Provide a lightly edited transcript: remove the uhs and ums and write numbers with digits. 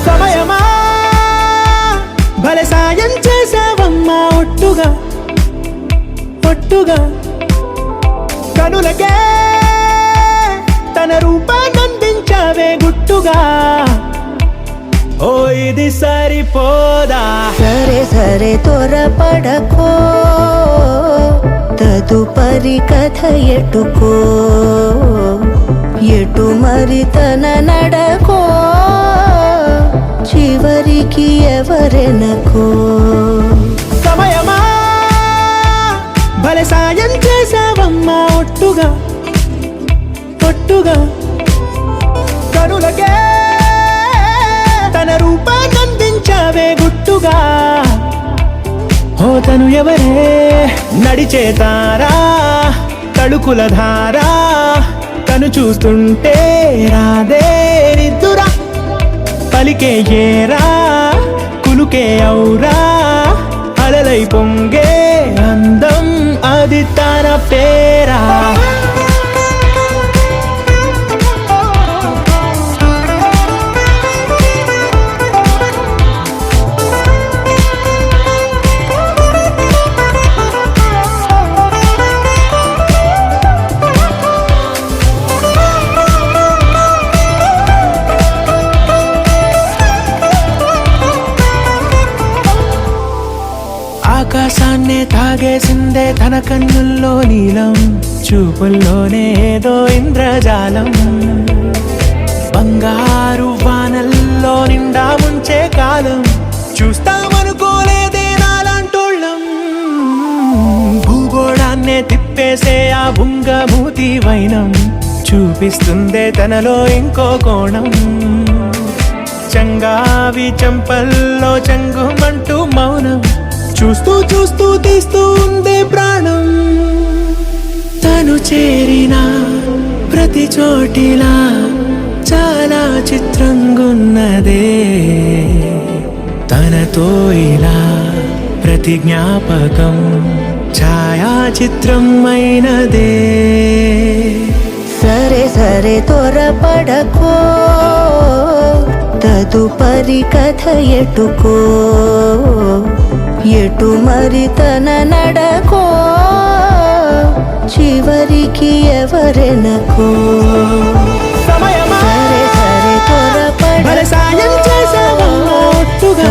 సమయమా భలే సాయం చేసావమ్మా ఒట్టుగా ఒట్టుగా కనులకే తన రూపాన్నందించావే గుట్టుగా ఓ ఇది సరిపోదా సరే సరే త్వరపడకో తదుపరి కథ ఎటుకో ఎటు మరి తన నడకో చివరికి ఎవరెనకో సమయమా భలే సాయం చేసావమ్మా ఒట్టుగా ఒట్టుగా కనులకే తన రూపాన్నందించావే గుట్టుగా ఓ తను ఎవరే నడిచే తారా తడుకుల ధారా తను చూస్తుంటే రాదే నిద్దురా పలికే ఏరా కులుకే ఔరా అలలై పొంగే అందం అది తన పేరా ఆకాశాన్నే తాగేసిందే తన కన్నుల్లో నీలం చూపుల్లోనే ఏదో ఇంద్రజాలం బంగారు వానల్లో నిండా ముంచే కాలం చూస్తామనుకోలేదే నాలాంటోళ్ళం భూగోళాన్నే తిప్పేసే ఆ బుంగమూతి వైనం చూపిస్తుందే తనలో ఇంకో కోణం చంగావి చంపల్లో చంగుమంటూ మౌనం చూస్తూ చూస్తూ తీస్తూ ఉందే ప్రాణం తను చేరిన ప్రతి చోటిలా చాలా చిత్రంగున్నదే తనతో ఇలా ప్రతి జ్ఞాపకం ఛాయాచిత్రం అయినదే సరే సరే త్వరపడకో తదుపరి కథ ఎటుకో ఎటు మరి తన నడకో చివరికి ఎవరెనకో సమయమా సరే సరే త్వరపడకో భలే సాయం చేసావమ్మా ఒట్టుగా